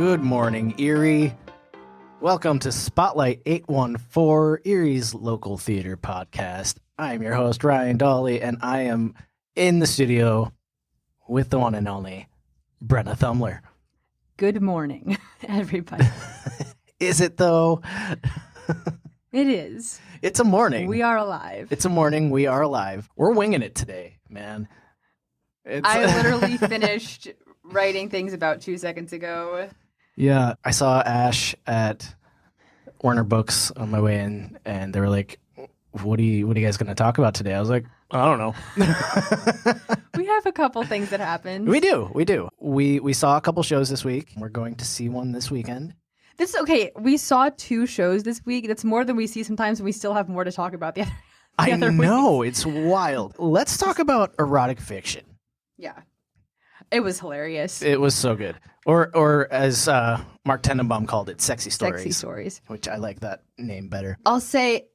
Good morning, Erie. Welcome to Spotlight 814, Erie's local theater podcast. I am your host, Ryan Dolly, and I am in the studio with the one and only Brenna Thumler. Good morning, everybody. Is it, though? It is. It's a morning. We are alive. It's a morning. We are alive. We're winging it today, man. I literally finished writing things about 2 seconds ago. Yeah, I saw Ash at Werner Books on my way in, and they were like, what are you guys going to talk about today? I was like, I don't know. We have a couple things that happened. We do. We saw a couple shows this week. We're going to see one this weekend. Okay, we saw 2 shows this week. That's more than we see sometimes, and we still have more to talk about the other I know, weeks. It's wild. Let's talk about erotic fiction. Yeah. It was hilarious. It was so good. Or as Mark Tenenbaum called it, sexy stories. Sexy stories. Which I like that name better. I'll say,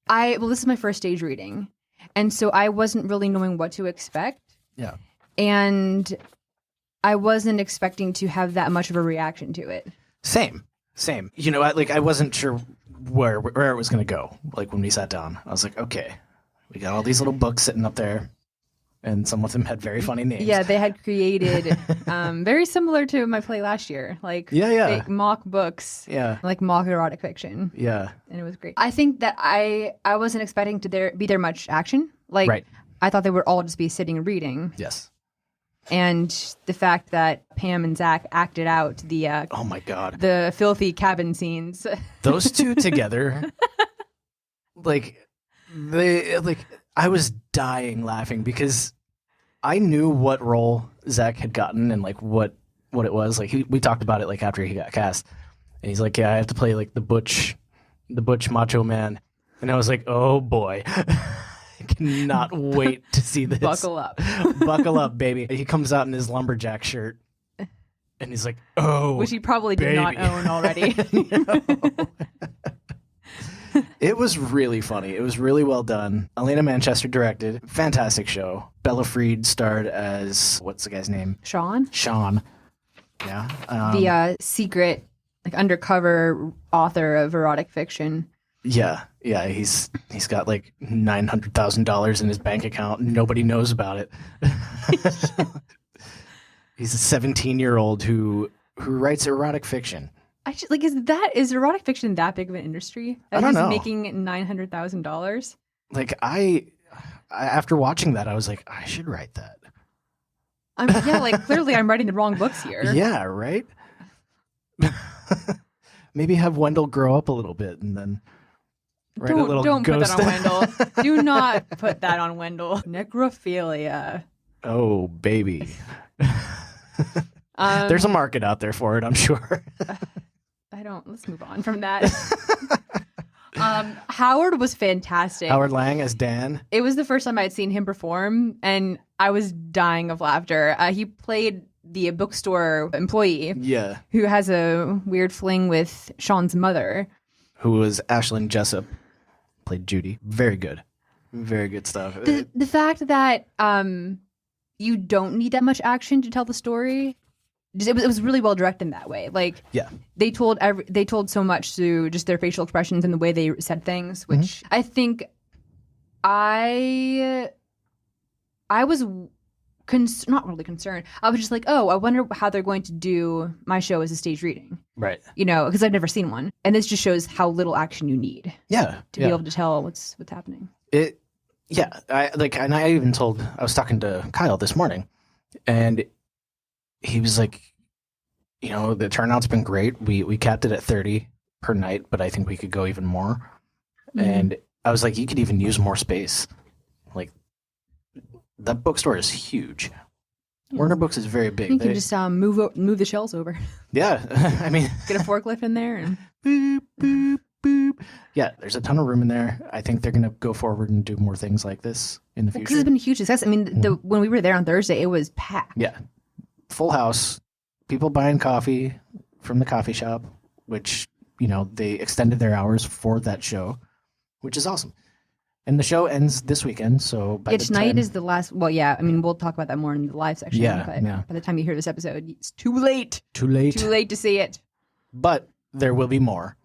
this is my first stage reading, and so I wasn't really knowing what to expect. Yeah. And I wasn't expecting to have that much of a reaction to it. Same. You know, I wasn't sure where it was going to go. Like when we sat down, I was like, okay, we got all these little books sitting up there, and some of them had very funny names. Yeah, they had created very similar to my play last year, like fake mock books, like mock erotic fiction. Yeah, and it was great. I think that I wasn't expecting to be there much action. Like right. I thought they would all just be sitting and reading. Yes. And the fact that Pam and Zach acted out the oh my god, the filthy cabin scenes. Those two together, I was dying laughing because I knew what role Zach had gotten and like what it was. Like we talked about it like after he got cast, and he's like, "Yeah, I have to play like the butch macho man," and I was like, "Oh boy." I cannot wait to see this. Buckle up. Buckle up, baby. He comes out in his lumberjack shirt, and he's like, oh, which he probably did not own already. It was really funny. It was really well done. Elena Manchester directed. Fantastic show. Bella Freed starred as, what's the guy's name? Sean. Yeah. The secret, like undercover author of erotic fiction. Yeah, he's got like $900,000 in his bank account. Nobody knows about it. He's a 17-year-old who writes erotic fiction. Is erotic fiction that big of an industry? I don't know. Making $900,000. Like I after watching that, I was like, I should write that. Clearly I'm writing the wrong books here. Yeah, right. Maybe have Wendell grow up a little bit and then. Don't put that on Wendell. Do not put that on Wendell. Necrophilia. Oh, baby. There's a market out there for it, I'm sure. Let's move on from that. Howard was fantastic. Howard Lang as Dan. It was the first time I'd seen him perform, and I was dying of laughter. He played the bookstore employee. Yeah. Who has a weird fling with Sean's mother. Who was Ashlyn Jessup. Played Judy. Very good stuff. The fact that you don't need that much action to tell the story, it was really well directed in that way. Like, yeah, they told so much through just their facial expressions and the way they said things, which I think I was not really concerned. I was just like, oh, I wonder how they're going to do my show as a stage reading. Right. You know, because I've never seen one. And this just shows how little action you need. Yeah. To be able to tell what's happening. I was talking to Kyle this morning, and he was like, you know, the turnout's been great. We capped it at 30 per night, but I think we could go even more. Mm-hmm. And I was like, you could even use more space. Like, that bookstore is huge. Werner Books is very big. You can just move the shelves over. Yeah, I mean, get a forklift in there and boop boop boop. Yeah, there's a ton of room in there. I think they're gonna go forward and do more things like this in the future. Because it's been a huge success. I mean, when we were there on Thursday, it was packed. Yeah, full house. People buying coffee from the coffee shop, which, you know, they extended their hours for that show, which is awesome. And the show ends this weekend, so by the tonight time... is the last. Well, yeah, I mean, we'll talk about that more in the live section. Yeah, but yeah. by the time you hear this episode, it's too late. Too late. Too late to see it. But there will be more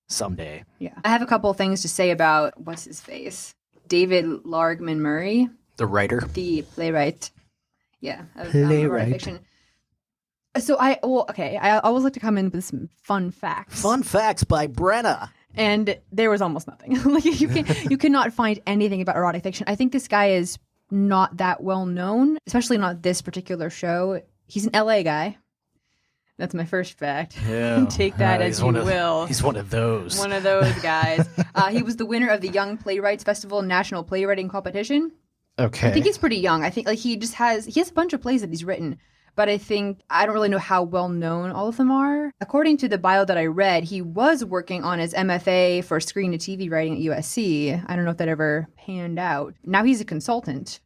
someday. Yeah. I have a couple of things to say about what's his face, David Largman Murray, The writer. the playwright. Yeah, of Playwright. erotic fiction. So I always like to come in with some fun facts. Fun facts by Brenna. And there was almost nothing. Like you cannot find anything about erotic fiction. I think this guy is not that well known, especially not this particular show. He's an LA guy. That's my first fact. Yeah. Take that as you will. He's one of those. One of those guys. He was the winner of the Young Playwrights Festival National Playwriting Competition. Okay. I think he's pretty young. I think like he has a bunch of plays that he's written, but I don't really know how well known all of them are. According to the bio that I read, he was working on his MFA for screen to TV writing at USC. I don't know if that ever panned out. Now he's a consultant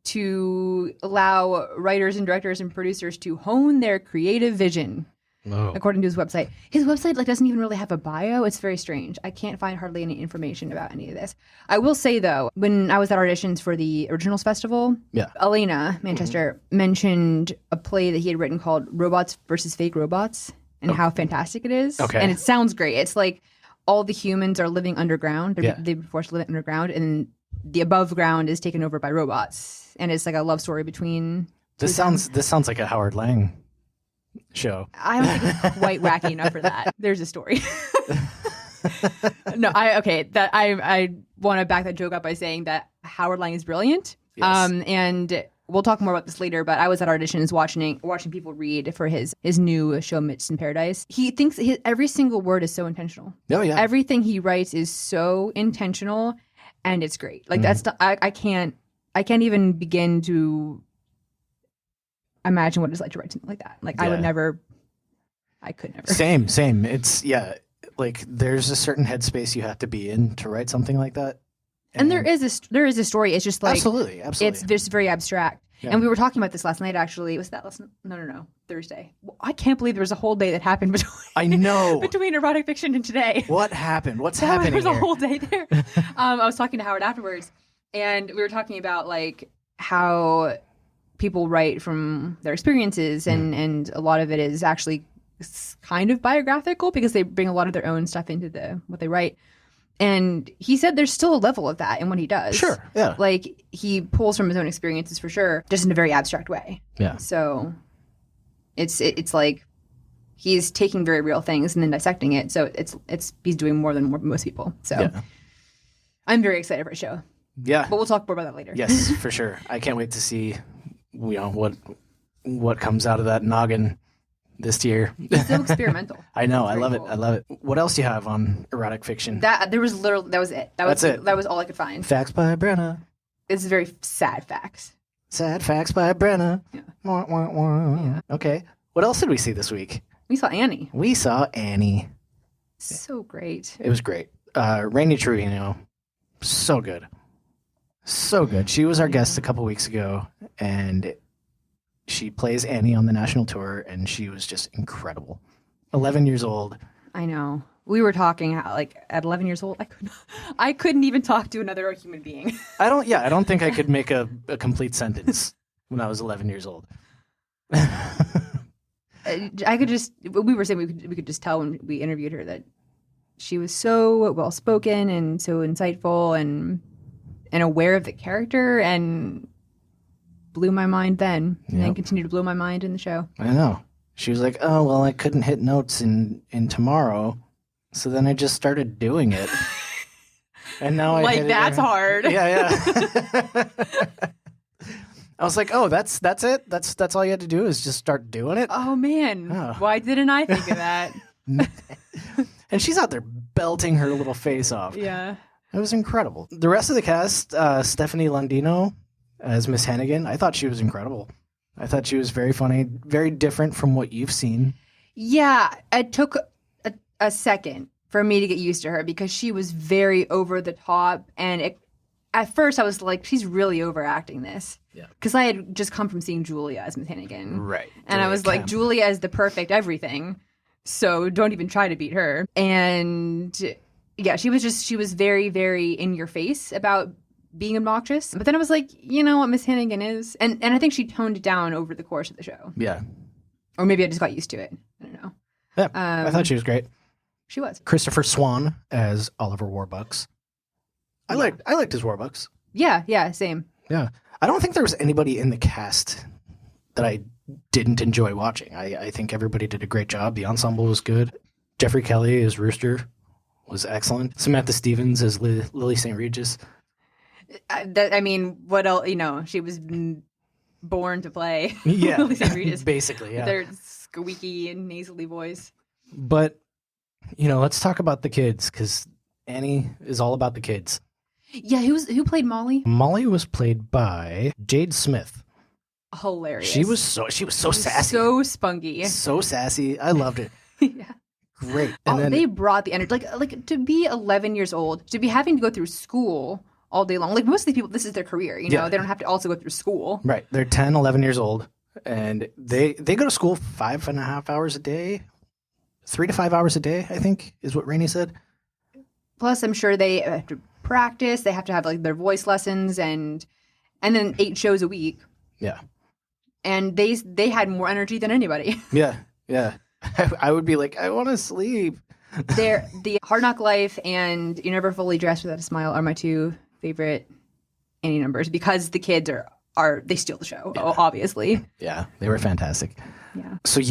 to allow writers and directors and producers to hone their creative vision. Oh. According to his website. His website doesn't even really have a bio. It's very strange. I can't find hardly any information about any of this. I will say, though, when I was at auditions for the Originals Festival, Elena Manchester mentioned a play that he had written called Robots versus Fake Robots and how fantastic it is. Okay. And it sounds great. It's like all the humans are living underground. They've been forced to live underground, and the above ground is taken over by robots. And it's like a love story between... This sounds like a Howard Lang show. I don't think it's quite wacky enough for that. There's a story. I want to back that joke up by saying that Howard Lang is brilliant. Yes. And we'll talk more about this later, but I was at auditions watching people read for his new show, Midst in Paradise. He thinks every single word is so intentional. Oh, yeah. Everything he writes is so intentional, and it's great. Like I can't even begin to imagine what it's like to write something like that. Like I could never. Same. It's like there's a certain headspace you have to be in to write something like that. And there is a story. It's just like absolutely. It's just very abstract. Yeah. And we were talking about this last night. Actually, was that last? No, Thursday. I can't believe there was a whole day that happened between. I know between erotic fiction and today. What happened? What's happening? There was here? a whole day there. I was talking to Howard afterwards, and we were talking about like how people write from their experiences, and a lot of it is actually kind of biographical because they bring a lot of their own stuff into what they write. And he said there's still a level of that in what he does. Sure, yeah. Like he pulls from his own experiences for sure, just in a very abstract way. Yeah. So it's like he's taking very real things and then dissecting it. So he's doing more than most people. So I'm very excited for the show. Yeah. But we'll talk more about that later. Yes, for sure. I can't wait to see what comes out of that noggin this year. It's so experimental. I know. It's I very love cool. it. I love it. What else do you have on erotic fiction? That was it. That's it. That was all I could find. Facts by Brenna. It's very sad facts. Sad facts by Brenna. Yeah. Wah, wah, wah. Yeah. Okay. What else did we see this week? We saw Annie. We saw Annie. So great. It was great. Rainey Treviño. So good. So good. She was our guest a couple weeks ago, and she plays Annie on the national tour, and she was just incredible. 11 years old. I know. We were talking how, like, at 11 years old, I couldn't even talk to another human being. I don't think I could make a complete sentence when I was 11 years old. I could just, we were saying we could just tell when we interviewed her that she was so well spoken and so insightful and aware of the character, and blew my mind then, and then continued to blow my mind in the show. I know. She was like, "Oh well, I couldn't hit notes in tomorrow, so then I just started doing it." And now I hit that's it. hard. Yeah. I was like, "Oh, that's it. That's all you had to do is just start doing it." Oh man, Oh. why didn't I think of that? And she's out there belting her little face off. Yeah. It was incredible. The rest of the cast, Stephanie Lundino as Miss Hannigan, I thought she was incredible. I thought she was very funny, very different from what you've seen. Yeah, it took a second for me to get used to her because she was very over the top. And at first I was like, she's really overacting this. Yeah. Because I had just come from seeing Julia as Miss Hannigan. Right. And I was like, Julia is the perfect everything. So don't even try to beat her. And Yeah, she was very, very in your face about being obnoxious. But then I was like, you know what Miss Hannigan is? And I think she toned it down over the course of the show. Yeah. Or maybe I just got used to it. I don't know. Yeah, I thought she was great. She was. Christopher Swan as Oliver Warbucks. I liked his Warbucks. Yeah, same. Yeah. I don't think there was anybody in the cast that I didn't enjoy watching. I think everybody did a great job. The ensemble was good. Jeffrey Kelly as Rooster was excellent. Samantha Stevens as Lily St. Regis. What else? She was born to play. Yeah, Lily St. Regis. basically, yeah. Their squeaky and nasally voice. But, let's talk about the kids, because Annie is all about the kids. Yeah, who played Molly? Molly was played by Jade Smith. Hilarious. She was so sassy. So spunky. So sassy. I loved it. Yeah. Great. And then they brought the energy. Like to be 11 years old, to be having to go through school all day long. Like most of these people, this is their career. They don't have to also go through school. Right. They're 10, 11 years old, and they go to school 5.5 hours a day, 3 to 5 hours a day, I think is what Rainey said. Plus, I'm sure they have to practice. They have to have like their voice lessons and then 8 shows a week. Yeah. And they had more energy than anybody. Yeah. I would be like, I want to sleep. The Hard Knock Life and You Never Fully Dressed Without a Smile are my 2 favorite Annie numbers because the kids they steal the show, obviously. Yeah, they were fantastic. Yeah. So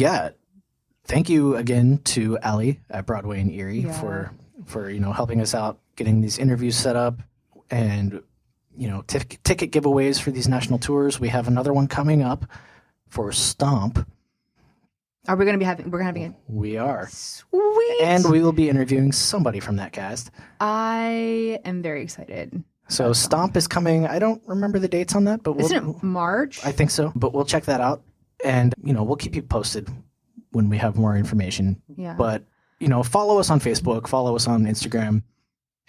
thank you again to Allie at Broadway in Erie for helping us out, getting these interviews set up, and ticket giveaways for these national tours. We have another one coming up for Stomp. Are we going to be having? We're having it. We are. Sweet. And we will be interviewing somebody from that cast. I am very excited. So Stomp is coming. I don't remember the dates on that, but isn't it March? I think so. But we'll check that out, and we'll keep you posted when we have more information. Yeah. But follow us on Facebook, follow us on Instagram,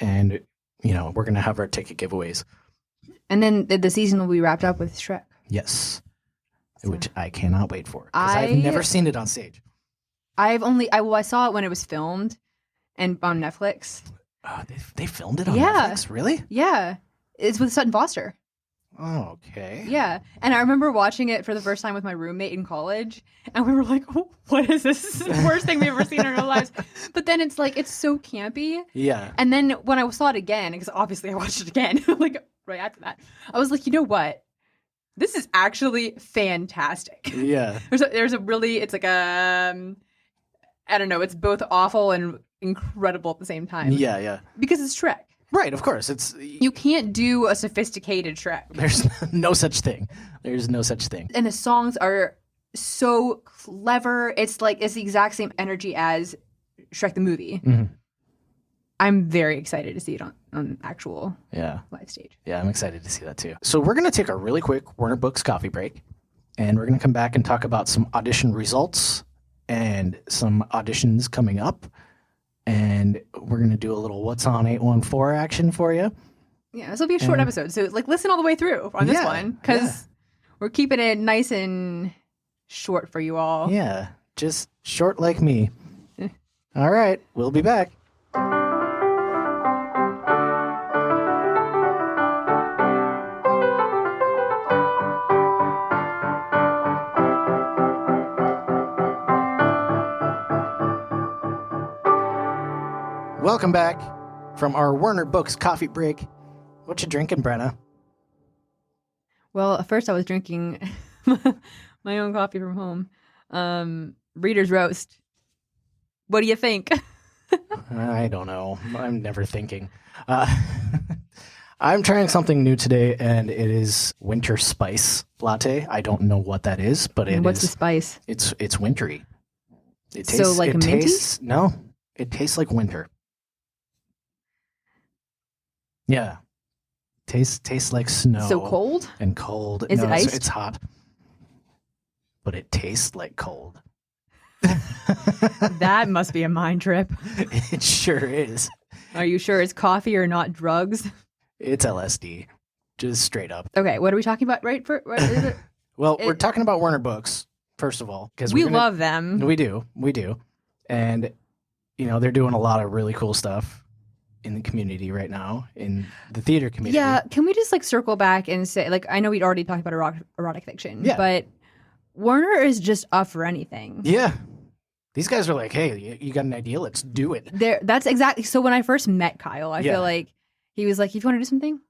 and we're gonna have our ticket giveaways. And then the season will be wrapped up with Shrek. Yes. Which I cannot wait for because I've never seen it on stage. I saw it when it was filmed and on Netflix. Oh, they filmed it on Netflix? Really? Yeah. It's with Sutton Foster. Oh, okay. Yeah. And I remember watching it for the first time with my roommate in college. And we were like, oh, what is this? This is the worst thing we've ever seen in our lives. But then it's like, it's so campy. Yeah. And then when I saw it again, because obviously I watched it again, like right after that, I was like, you know what? This is actually fantastic. Yeah. There's a really, it's like I don't know, it's both awful and incredible at the same time. Yeah. Because it's Shrek. Right, of course. You can't do a sophisticated Shrek. There's no such thing. There's no such thing. And the songs are so clever. It's the exact same energy as Shrek the movie. Mm-hmm. I'm very excited to see it on actual live stage. Yeah, I'm excited to see that too. So we're going to take a really quick Werner Books coffee break, and we're going to come back and talk about some audition results and some auditions coming up. And we're going to do a little What's on 814 action for you. Yeah, this will be a short episode. So listen all the way through on this one because we're keeping it nice and short for you all. Yeah, just short like me. All right, we'll be back. Welcome back from our Werner Books coffee break. What you drinking, Brenna? Well, at first I was drinking my own coffee from home. Reader's Roast. What do you think? I don't know. I'm never thinking. I'm trying something new today, and it is winter spice latte. I don't know what that is, but What's the spice? It's wintry. It tastes, so like minty? No, it tastes like winter. Yeah. Tastes like snow. So cold? And cold. Is it iced? It's hot. But it tastes like cold. That must be a mind trip. It sure is. Are you sure it's coffee or not drugs? It's LSD. Just straight up. Okay, what are we talking about Well, we're talking about Werner Books, first of all. Because we love them. We do. And, they're doing a lot of really cool stuff. in the community right now, in the theater community. Yeah, can we just like circle back and say, like, I know we'd already talked about erotic fiction, but Werner is just up for anything. Yeah. These guys are like, hey, you got an idea? Let's do it. That's exactly. So when I first met Kyle, I feel like he was like, if you want to do something,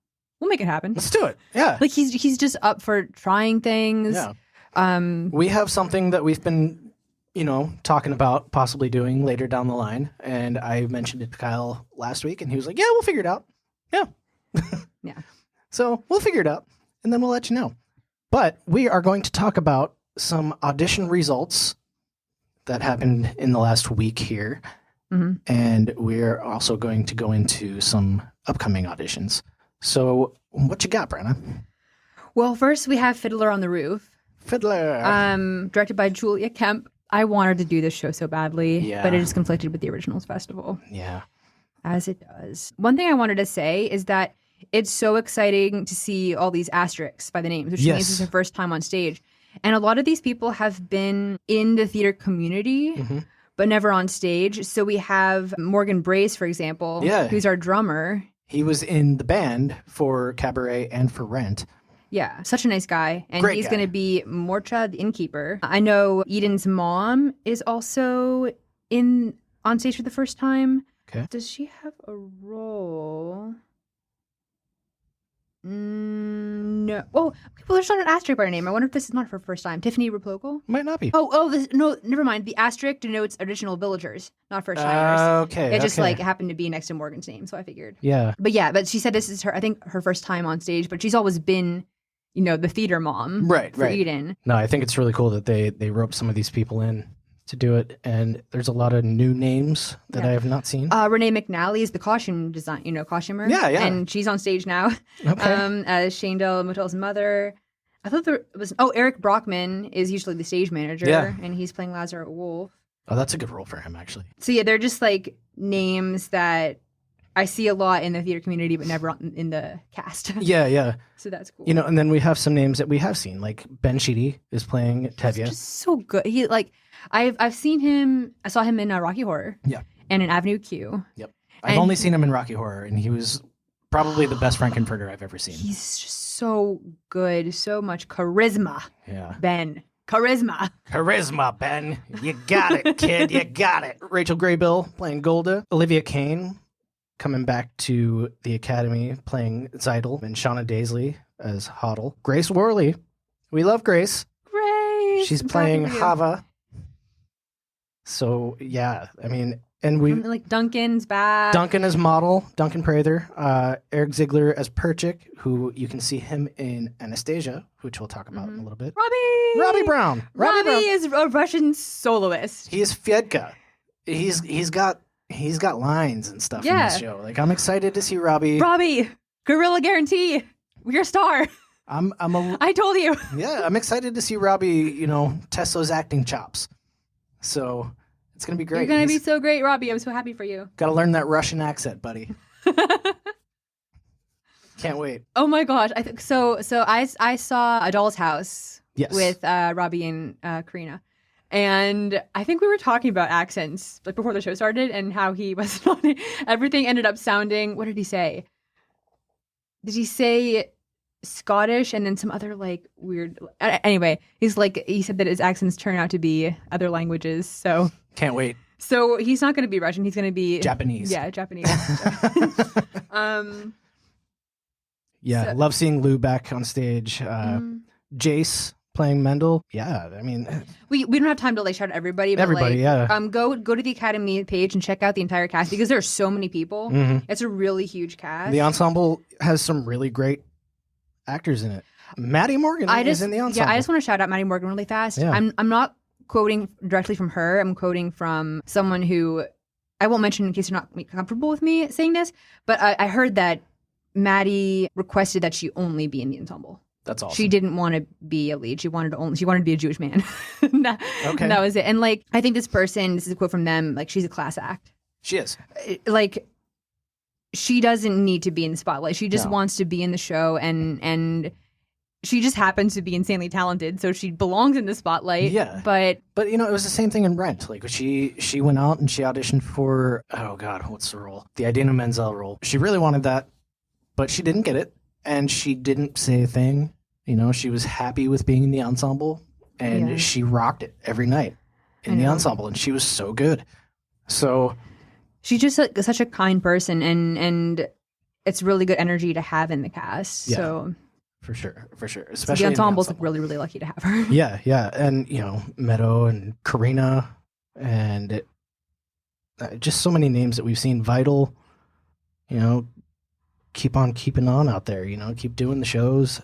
we'll make it happen. Let's do it. Yeah. Like he's just up for trying things. Yeah. We have something that we've been, talking about possibly doing later down the line. And I mentioned it to Kyle last week and he was like, yeah, we'll figure it out. Yeah. Yeah. So we'll figure it out and then we'll let you know. But we are going to talk about some audition results that happened in the last week here. Mm-hmm. And we're also going to go into some upcoming auditions. So what you got, Brenna? Well, first we have Fiddler on the Roof. Fiddler. Directed by Julia Kemp. I wanted to do this show so badly, but it is conflicted with the Originals Festival. Yeah. As it does. One thing I wanted to say is that it's so exciting to see all these asterisks by the names, which means it's their first time on stage. And a lot of these people have been in the theater community, but never on stage. So we have Morgan Brace, for example, who's our drummer. He was in the band for Cabaret and for Rent. Yeah, such a nice guy. And Great he's guy. going to be Morcha, the innkeeper. I know Eden's mom is also on stage for the first time. Okay. Does she have a role? No. Oh, well, there's not an asterisk by her name. I wonder if this is not her first time. Tiffany Replogle? Might not be. No, never mind. The asterisk denotes additional villagers, not first timers. Okay. It just happened to be next to Morgan's name, so I figured. Yeah. But she said this is I think her first time on stage, but she's always been, the theater mom. For Eden. No, I think it's really cool that they roped some of these people in to do it, and there's a lot of new names that I have not seen. Renee McNally is the costume costumer. Yeah. And she's on stage now. Okay. As Shandell Motel's mother. I thought there was Eric Brockman is usually the stage manager, and he's playing Lazarus Wolf. Oh, that's a good role for him, actually. So yeah, they're just like names that I see a lot in the theater community, but never in the cast. Yeah. So that's cool. And then we have some names that we have seen, like Ben Sheedy is playing Tevye. He's just so good. He I've seen him. I saw him in Rocky Horror. Yeah. And in Avenue Q. Yep. I've only seen him in Rocky Horror, and he was probably the best Frankenfurter I've ever seen. He's just so good. So much charisma. Yeah. Ben. Charisma. Charisma, Ben. You got it, kid. You got it. Rachel Graybill playing Golda. Olivia Kane coming back to the Academy playing Zeidel. And Shauna Daisley as Hoddle. Grace Worley. We love Grace. Grace. She's I'm playing happy for you. Hava. So, yeah. I mean, and we... Like Duncan's back. Duncan as Model. Duncan Prather. Eric Ziegler as Perchik, who you can see him in Anastasia, which we'll talk about in a little bit. Robbie Brown. Robbie Brown. is a Russian soloist. He is Fyedka. He's got lines and stuff in this show. Like, I'm excited to see Robbie. Robbie, Gorilla Guarantee. You're a star. I told you. Yeah, I'm excited to see Robbie, test those acting chops. So it's gonna be great. You're gonna be so great, Robbie. I'm so happy for you. Got to learn that Russian accent, buddy. Can't wait. Oh my gosh! I think so. So I saw A Doll's House with Robbie and Karina, and I think we were talking about accents like before the show started and how he was not. Everything ended up sounding. What did he say? Did he say Scottish and then some other like weird? Anyway, he said that his accents turn out to be other languages. So can't wait. So he's not going to be Russian. He's going to be Japanese. Yeah, Japanese. Yeah, love seeing Lou back on stage. Jace playing Mendel. Yeah, I mean, we don't have time to like shout out everybody. But go to the Academy page and check out the entire cast because there's so many people. Mm-hmm. It's a really huge cast. The ensemble has some really great actors in it. Maddie Morgan is in the ensemble. Yeah, I just want to shout out Maddie Morgan really fast. Yeah. I'm not quoting directly from her. I'm quoting from someone who I won't mention in case you're not comfortable with me saying this, but I heard that Maddie requested that she only be in the ensemble. That's awesome. She didn't want to be a lead. She wanted to be a Jewish man. Okay. That was it. And like, I think this is a quote from them, like she's a class act. She is. Like, she doesn't need to be in the spotlight. She just wants to be in the show and she just happens to be insanely talented, so she belongs in the spotlight. Yeah. But But, you know, it was the same thing in Rent. Like, she went out and she auditioned for, oh, God, what's the role? The Idina Menzel role. She really wanted that, but she didn't get it. And she didn't say a thing. You know, she was happy with being in the ensemble, and Yeah. she rocked it every night in the ensemble, and she was so good. So she's just such a kind person, and it's really good energy to have in the cast. Yeah. So for sure, the especially in ensemble's ensemble. really, really lucky to have her. Yeah, and you know, Meadow and Karina, and just so many names that we've seen. Vital, you know, keep on keeping on out there. You know, keep doing the shows.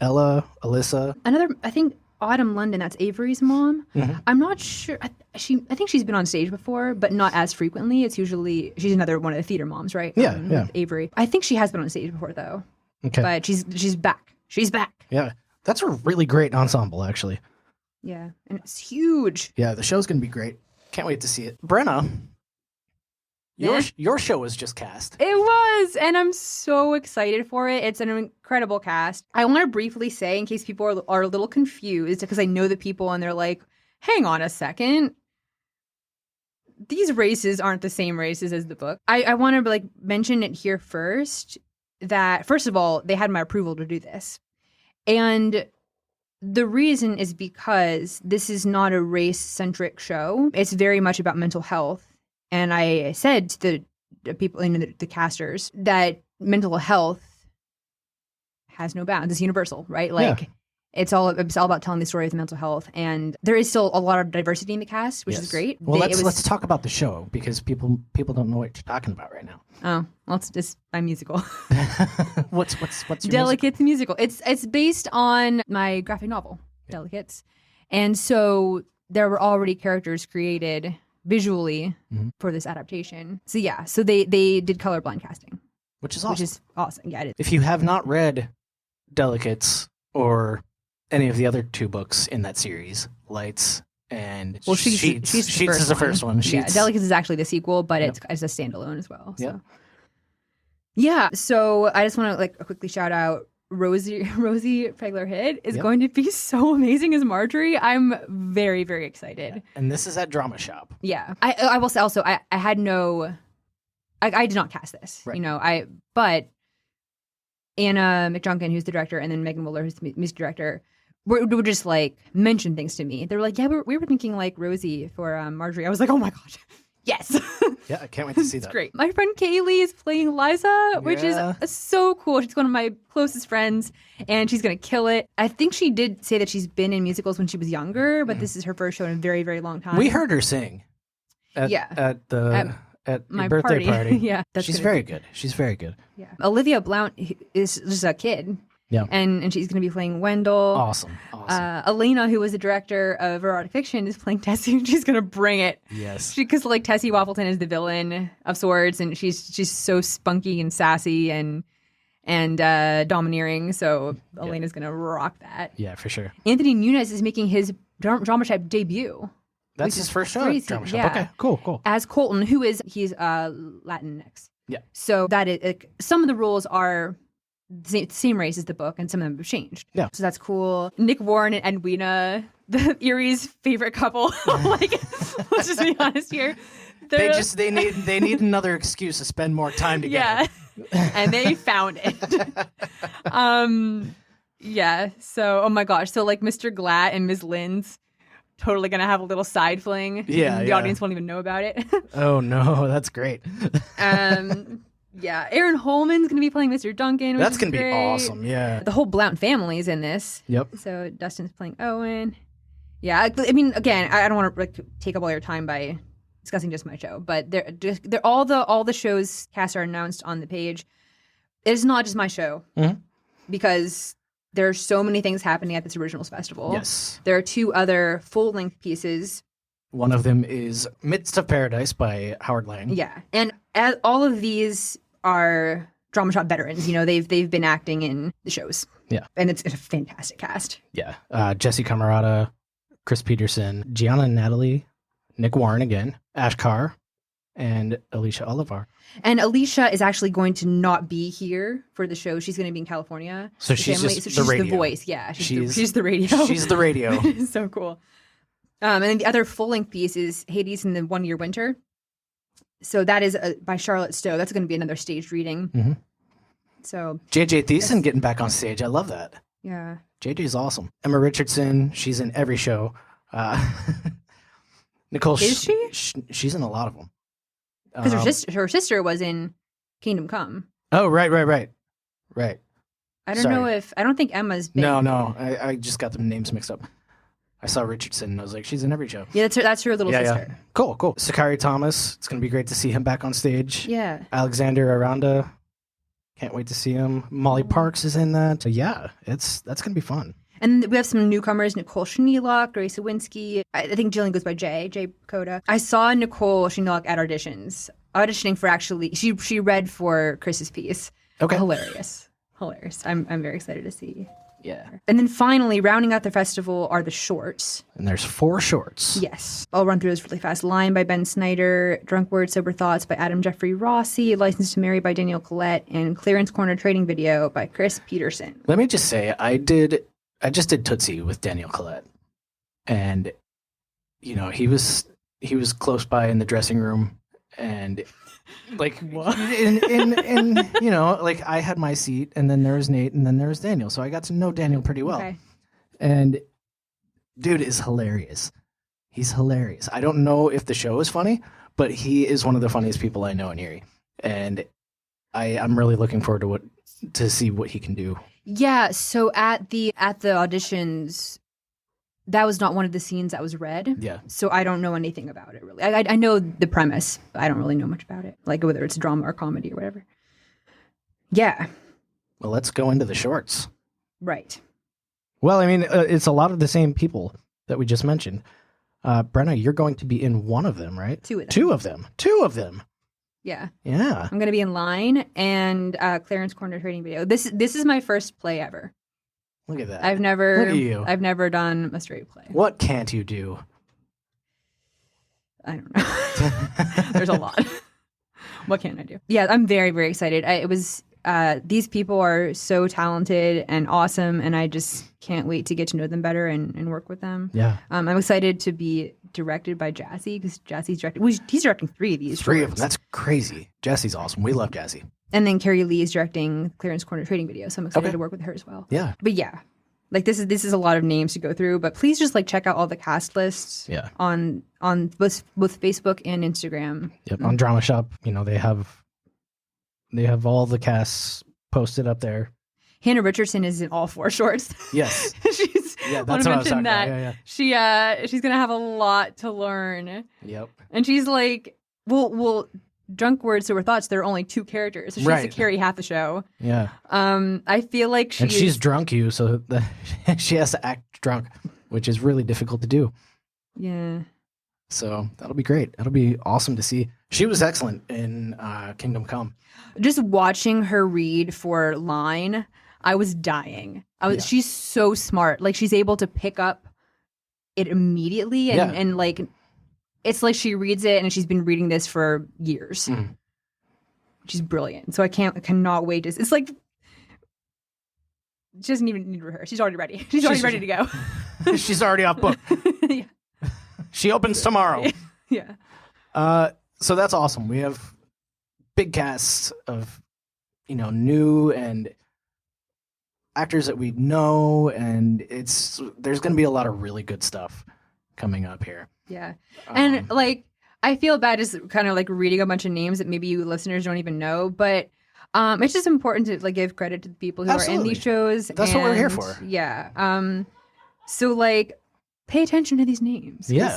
Ella, Alyssa. Another, I think, Autumn London, that's Avery's mom. Mhm. I'm not sure. I think she's been on stage before, but not as frequently. It's usually, she's another one of the theater moms, right? Yeah. With Avery. I think she has been on stage before, though. Okay. But she's back. She's back. Yeah, that's a really great ensemble, actually. Yeah. And it's huge. Yeah, the show's gonna be great. Can't wait to see it. Brenna, your show was just cast. It was, and I'm so excited for it. It's an incredible cast. I want to briefly say, in case people are a little confused, because I know the people and they're like, hang on a second. These races aren't the same races as the book. I want to mention it here first, that first of all, they had my approval to do this. And the reason is because this is not a race-centric show. It's very much about mental health. And I said to the people, the casters, that mental health has no bounds. It's universal, right? Like, it's all about telling the story of mental health. And there is still a lot of diversity in the cast, which is great. Well, let's talk about the show, because people don't know what you're talking about right now. Oh, well, it's just my musical. What's your Delicates musical. It's based on my graphic novel, Delicates. And so there were already characters created visually for this adaptation. So yeah, so they did colorblind casting, which is awesome. Which is awesome. Yeah, it is. If you have not read Delicates or any of the other two books in that series, Lights and Sheets is the first one. Yeah, Delicates is actually the sequel, but it's a standalone as well. So. Yep. Yeah, so I just want to quickly shout out Rosie Pegler-Head is going to be so amazing as Marjorie. I'm very, very excited. Yeah. And this is at Dramashop. Yeah. I will say also, I had no... I did not cast this, right. But Anna McJunkin, who's the director, and then Megan Willer, who's the music director, would just mention things to me. They were like, yeah, we were thinking Rosie for Marjorie. I was like, oh my God. Yes. Yeah, I can't wait to see that. It's great. My friend Kaylee is playing Liza, which is so cool. She's one of my closest friends, and she's going to kill it. I think she did say that she's been in musicals when she was younger, but this is her first show in a very, very long time. We heard her sing at my birthday party. Yeah. She's very good. She's very good. Yeah. Olivia Blount is just a kid. Yeah. And she's going to be playing Wendell. Awesome. Elena, who was the director of Erotic Fiction, is playing Tessie, and she's going to bring it. Yes. Because Tessie Waffleton is the villain of sorts, and she's so spunky and sassy and domineering. So Elena's going to rock that. Yeah, for sure. Anthony Nunez is making his Dramashop debut. That's his first show at Dramashop. Yeah. Okay, cool. As Colton, he's Latinx. Yeah. So that is some of the rules are the same race as the book, and some of them have changed. Yeah. So that's cool. Nick Warren and Edwina, the Erie's favorite couple. Let's just be honest here. They need another excuse to spend more time together. Yeah. And they found it. Yeah. So, oh my gosh. So Mr. Glatt and Ms. Lynn's totally gonna have a little side fling. Yeah. The audience won't even know about it. Oh no, that's great. Yeah, Aaron Holman's going to be playing Mr. Duncan. That's going to be awesome, yeah. The whole Blount family is in this. Yep. So Dustin's playing Owen. Yeah, I mean, again, I don't want to take up all your time by discussing just my show, but they're all the shows cast are announced on the page. It's not just my show, because there are so many things happening at this Originals Festival. Yes. There are 2 other full-length pieces. One of them is Midst of Paradise by Howard Lang. Yeah, and all of these are Dramashop veterans. They've been acting in the shows. Yeah, and it's a fantastic cast. Yeah, Jesse Camarada, Chris Peterson, Gianna and Natalie, Nick Warren again, Ash Carr, and Alicia Oliver. And Alicia is actually going to not be here for the show. She's going to be in California. So she's just the radio. The voice. Yeah, she's the radio. She's the radio. It's so cool. And then the other full-length piece is Hades in the One Year Winter. So that is by Charlotte Stowe. That's going to be another staged reading. Mm-hmm. So JJ Thiessen getting back on stage. I love that. Yeah. JJ's awesome. Emma Richardson, she's in every show. Nicole, is she? She's in a lot of them. Because her sister was in Kingdom Come. Oh, right. I don't think Emma's been. No. I just got the names mixed up. I saw Richardson and I was like, she's in every show. Yeah, that's her little sister. Yeah. Cool. Sakari Thomas, it's going to be great to see him back on stage. Yeah. Alexander Aranda, can't wait to see him. Molly Parks is in that. So yeah, that's going to be fun. And we have some newcomers, Nicole Schneelock, Grace Sawinski. I think Jillian goes by Jay Coda. I saw Nicole Schneelock at auditioning for she read for Chris's piece. Okay. Hilarious. I'm very excited to see. Yeah. And then finally, rounding out the festival are the shorts. And there's 4 shorts. Yes. I'll run through those really fast. Lion by Ben Snyder, Drunk Words, Sober Thoughts by Adam Jeffrey Rossi, License to Marry by Danielle Collette, and Clearance Corner Trading Video by Chris Peterson. Let me just say, I just did Tootsie with Danielle Collette. And, he was close by in the dressing room. And, like, what? in like, I had my seat, and then there was Nate, and then there was Daniel. So I got to know Daniel pretty well. Okay. And dude is hilarious. He's hilarious. I don't know if the show is funny, but he is one of the funniest people I know in Erie. And I'm really looking forward to see what he can do. Yeah, so at the auditions, that was not one of the scenes that was read. Yeah. So I don't know anything about it, really. I know the premise, but I don't really know much about it, like whether it's drama or comedy or whatever. Yeah. Well, let's go into the shorts. Right. Well, I mean, it's a lot of the same people that we just mentioned. Brenna, you're going to be in one of them, right? 2 of them. 2 of them. 2 of them. Yeah. Yeah. I'm going to be in Line and Clarence Corner Trading Video. This is my first play ever. Look at that. I've never done a straight play. What can't you do? I don't know. There's a lot. What can I do? Yeah, I'm very, very excited. These people are so talented and awesome, and I just can't wait to get to know them better and work with them. Yeah. I'm excited to be directed by Jassy, because Jassy's directing. Well, he's directing 3 of these. 3 of them. That's crazy. Jassy's awesome. We love Jassy. And then Carrie Lee is directing Clearance Corner Trading Video, so I'm excited to work with her as well. Yeah. But yeah, like this is a lot of names to go through. But please just check out all the cast lists. Yeah. On both Facebook and Instagram. Yep. On Dramashop, they have all the casts posted up there. Hannah Richardson is in all 4 shorts. Yes. That's what I was talking about. Yeah. She's gonna have a lot to learn. Yep. And she's like, well, Drunk Words, Sober Thoughts, there are only 2 characters, so she has to carry half the show. Yeah. I feel like she's drunk so she has to act drunk, which is really difficult to do. Yeah. So that'll be great. That'll be awesome to see. She was excellent in Kingdom Come. Just watching her read for Line, I was dying. She's so smart. Like, she's able to pick up it immediately, and like, it's like she reads it and she's been reading this for years. Mm. She's brilliant. So I cannot wait. It's like, she doesn't even need to rehearse. She's already ready. She's already ready to go. She's already off book. Yeah. She opens tomorrow. Yeah. So that's awesome. We have big casts of, new and actors that we know, and there's going to be a lot of really good stuff coming up here. Yeah. And I feel bad just kind of reading a bunch of names that maybe you listeners don't even know, but it's just important to give credit to the people who are in these shows. That's what we're here for. Yeah. So pay attention to these names. Yeah.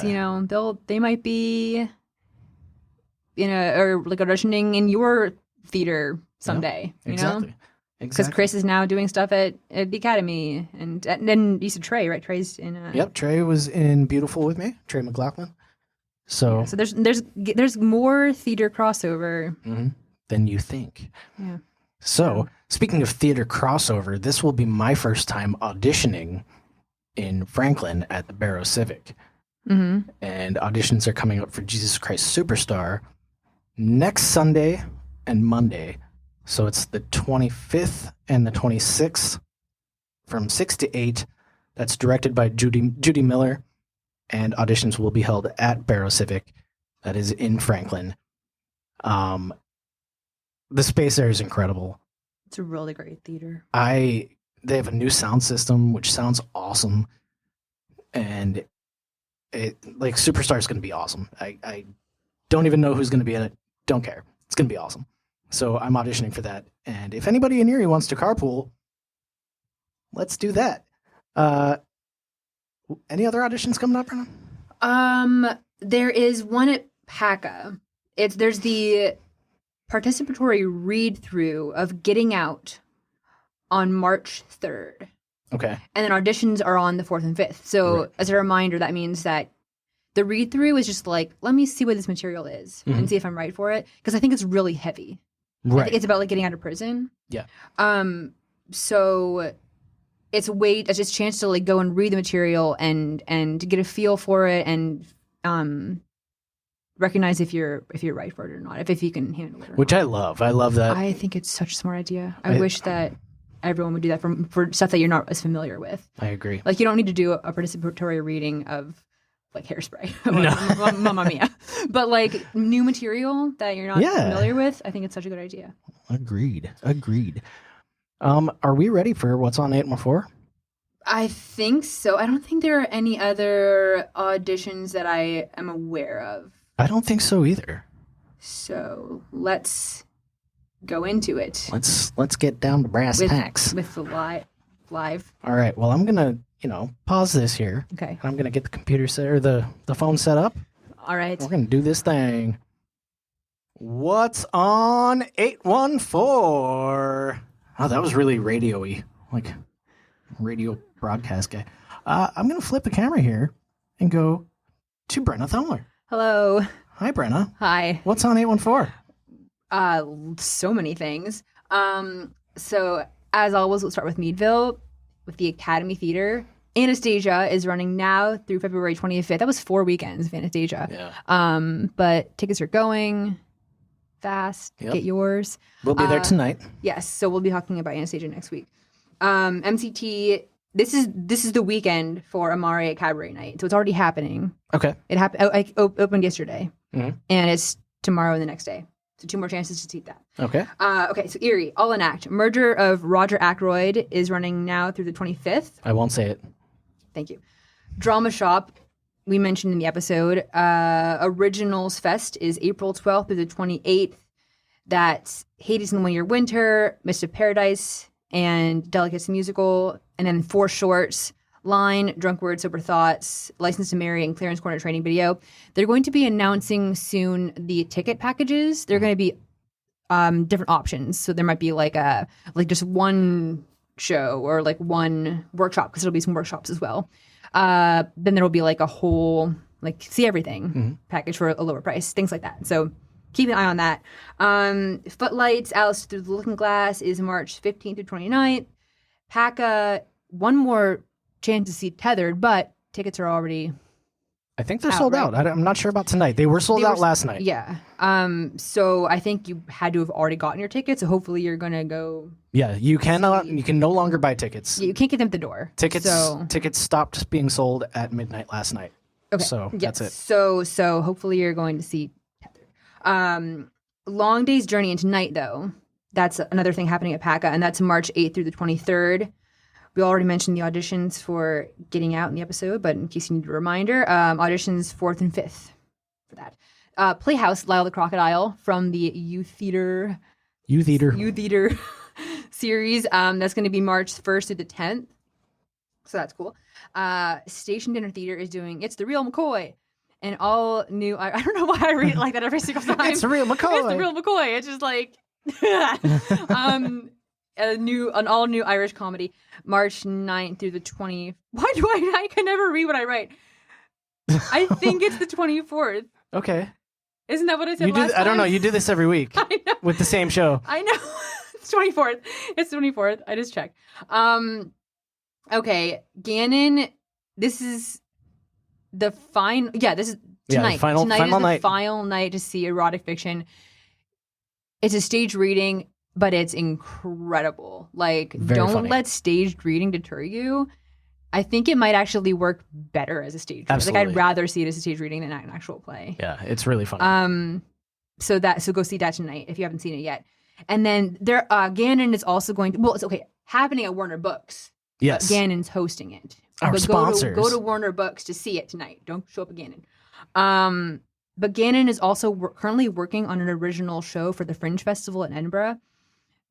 They might be auditioning in your theater someday. Yep, exactly. Because Chris is now doing stuff at the Academy, and then you said Trey, right? Trey's in. Yep, Trey was in Beautiful with me, Trey McLaughlin. So there's more theater crossover than you think. Yeah. So speaking of theater crossover, this will be my first time auditioning in Franklin at the Barrow-Civic, and auditions are coming up for Jesus Christ Superstar next Sunday and Monday. So it's the 25th and the 26th from 6 to 8. That's directed by Judy Miller, and auditions will be held at Barrow-Civic. That is in Franklin. The space there is incredible. It's a really great theater. They have a new sound system, which sounds awesome. And Superstar is going to be awesome. I don't even know who's going to be in it. Don't care. It's going to be awesome. So I'm auditioning for that. And if anybody in Erie wants to carpool, let's do that. Any other auditions coming up, Brenna? There is one at PACA. There's the participatory read-through of Getting Out on March 3rd. Okay. And then auditions are on the 4th and 5th. So Right. as a reminder, that means that the read-through is just like, let me see what this material is and see if I'm right for it. Because I think it's really heavy. I Right. think it's about like getting out of prison. Yeah. So it's it's just a chance to like go and read the material and get a feel for it and recognize if you're right for it or not, if you can handle it or Which not. I love. I love that. I think it's such a smart idea. I wish that everyone would do that for stuff that you're not as familiar with. I agree. Like you don't need to do a participatory reading of like Hairspray or Mamma Mia, but like new material that you're not familiar with. I think it's such a good idea. Agreed. Are we ready for what's on 814? I think so. I don't think there are any other auditions that I am aware of. I don't think so either. So let's go into it. Let's get down to brass tacks. With the live. All right. Well, I'm gonna pause this here. Okay. And I'm gonna get the computer set or the phone set up. All right. We're gonna do this thing. What's on 814? Oh, that was really radio-y, like radio broadcast guy. I'm gonna flip the camera here and go to Brenna Thumler. Hello. Hi, Brenna. Hi. What's on 814? So many things. So as always, we'll start with Meadville with the Academy Theater. Anastasia is running now through February 25th. That was 4 weekends of Anastasia. Yeah. But tickets are going fast. Yep. Get yours. We'll be there tonight. Yes. So we'll be talking about Anastasia next week. MCT. This is the weekend for Amare at Cabaret Night. So it's already happening. Okay. It happened. I opened yesterday, Mhm. and it's tomorrow and the next day. So 2 more chances to see that. Okay. Okay, so Erie, All in Act. Merger of Roger Ackroyd is running now through the 25th. I won't say it. Thank you. Dramashop, we mentioned in the episode. Originals Fest is April 12th through the 28th. That's Hades and the 1 Year Winter, Mist of Paradise, and Delicacy Musical. And then 4 shorts, Line, Drunk Words, Sober Thoughts, License to Marry, and Clearance Corner Training Video. They're going to be announcing soon the ticket packages. They're going to be different options. So there might be like just one show or like one workshop, because there'll be some workshops as well. Then there will be like a whole like see everything package for a lower price, things like that. So keep an eye on that. Footlights, Alice Through the Looking Glass is March 15th through 29th. PACA, one more chance to see Tethered, but tickets are already I think they're out, sold right? out. I'm not sure about tonight. They were sold out last night. Yeah. So I think you had to have already gotten your tickets. So hopefully you're gonna go. Yeah, you can no longer buy tickets. You can't get them at the door. Tickets So, stopped being sold at midnight last night. okay. So Yes. that's it. So hopefully you're going to see Tethered. Long Day's Journey into Night, though. That's another thing happening at PACA, and that's March 8th through the 23rd. We already mentioned the auditions for Getting Out in the episode, but in case you need a reminder, auditions 4th and 5th for that. Playhouse, Lyle the Crocodile from the Youth Theater series. That's going to be March 1st through the 10th. So that's cool. Station Dinner Theater is doing It's the Real McCoy. And all new, I don't know why I read it like that every single time. It's the real McCoy. It's the Real McCoy. It's just like, an all new Irish comedy, March 9th through the 20th. Why do I can never read what I write. I think it's the 24th. Okay. Isn't that what I said last time? I don't know. You do this every week I know. with the same show. I know. It's 24th. It's 24th. I just checked. Okay. Gannon, this is the final. Yeah, this is Tonight. Final Tonight is the night. final night to see erotic fiction. It's a staged reading, but it's incredible. Like, Very don't funny. let staged reading deter you. I think it might actually work better as a stage reading. Like, Absolutely. I'd rather see it as a stage reading than an actual play. Yeah, it's really funny. So go see that tonight if you haven't seen it yet. And then there, Gannon is also going to. Well, it's happening at Werner Books. Yes. Gannon's hosting it. Our But sponsors. Go to Werner Books to see it tonight. Don't show up at Gannon. But Gannon is also currently working on an original show for the Fringe Festival in Edinburgh.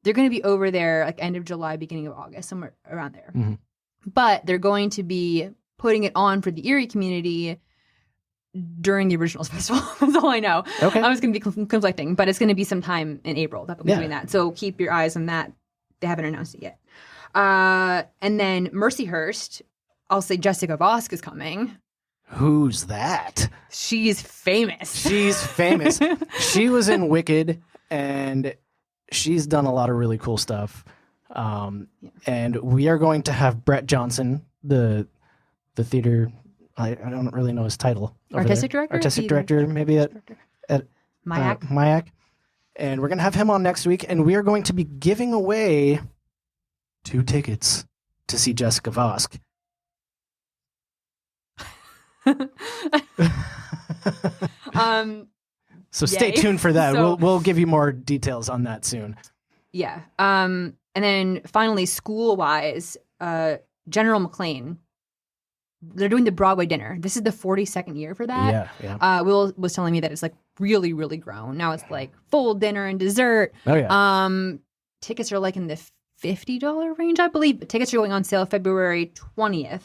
They're going to be over there like end of July, beginning of August, somewhere around there. Mhm. But they're going to be putting it on for the Erie community during the originals festival. That's all I know. Okay. I was going to be conflicting, but it's going to be sometime in April that they'll be doing that. So keep your eyes on that. They haven't announced it yet. And then Mercyhurst, I'll say Jessica Vosk is coming. Who's that? She's famous. She's famous. She was in Wicked, and she's done a lot of really cool stuff. And we are going to have Brett Johnson, the theater. I don't really know his title. Artistic director? Artistic director, maybe at Mayak. Mayak. And we're going to have him on next week, and we are going to be giving away 2 tickets to see Jessica Vosk. So stay Yay. tuned for that. So- We'll give you more details on that soon. Yeah. And then finally, school-wise, General McLean, they're doing the Broadway dinner. This is the 42nd year for that. Yeah. Will was telling me that it's like really, really grown. Now it's like full dinner and dessert. Oh yeah. Tickets are like in the $50 range, I believe. Tickets are going on sale February 20th.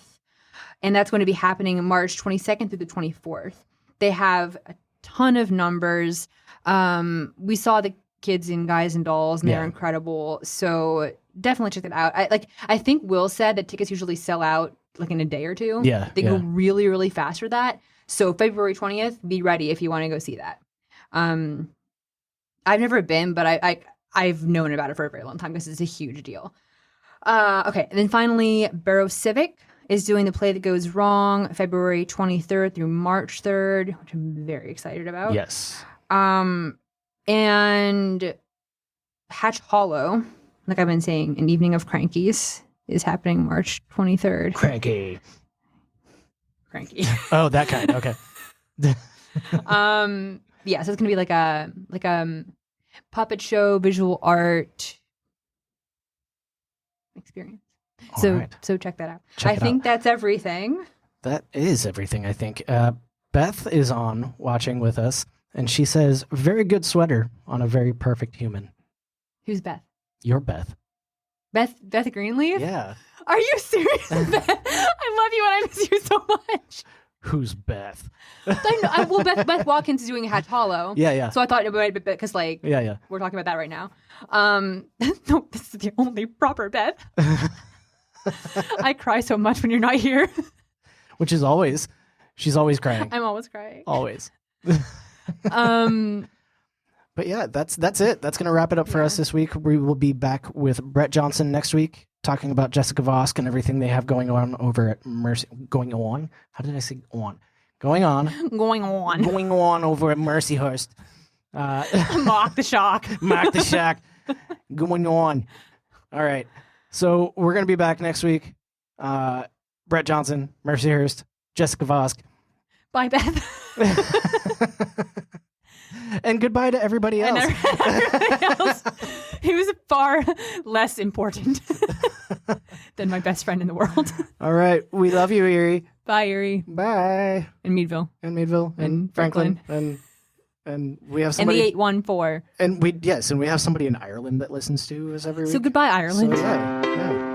And that's going to be happening March 22nd through the 24th. They have a ton of numbers. We saw the kids in Guys and Dolls, and they're incredible. So definitely check that out. I think Will said that tickets usually sell out like in a day or two. Yeah, They go really, really fast for that. So February 20th, be ready if you want to go see that. I've never been, but I've known about it for a very long time because it's a huge deal. Okay, and then finally, Barrow-Civic is doing The Play That Goes Wrong February 23rd through March 3rd, which I'm very excited about. Yes. And Hatch Hollow, like I've been saying, An Evening of Crankies is happening March 23rd. Cranky. Oh, that kind. Okay. Yeah, so it's gonna be like a puppet show, visual art experience. So check that out. I think that's everything. That is everything, I think. Beth is on watching with us, and she says, very good sweater on a very perfect human. Who's Beth? You're Beth. Beth Greenleaf? Yeah. Are you serious, Beth? I love you and I miss you so much. Who's Beth? I know. Well, Beth Watkins is doing Hatch Hollow. Yeah. So I thought it might be because, like, Yeah. we're talking about that right now. No, this is the only proper Beth. I cry so much when you're not here. Which is always, she's always crying. I'm always crying. Always. But yeah, that's it. That's going to wrap it up for us this week. We will be back with Brett Johnson next week, talking about Jessica Vosk and everything they have going on over at Mercy. Going on? How did I say on? Going on over at Mercyhurst. Mock the shock. Mark the shack. Going on. All right. So we're going to be back next week. Brett Johnson, Mercyhurst, Jessica Vosk. Bye, Beth. And goodbye to everybody else. And everybody else. He was far less important than my best friend in the world. All right. We love you, Erie. Bye, Erie. Bye. And Meadville. And Meadville. And Franklin. And we have And somebody. the 814. And we have somebody in Ireland that listens to us every week. So goodbye, Ireland. So, yeah.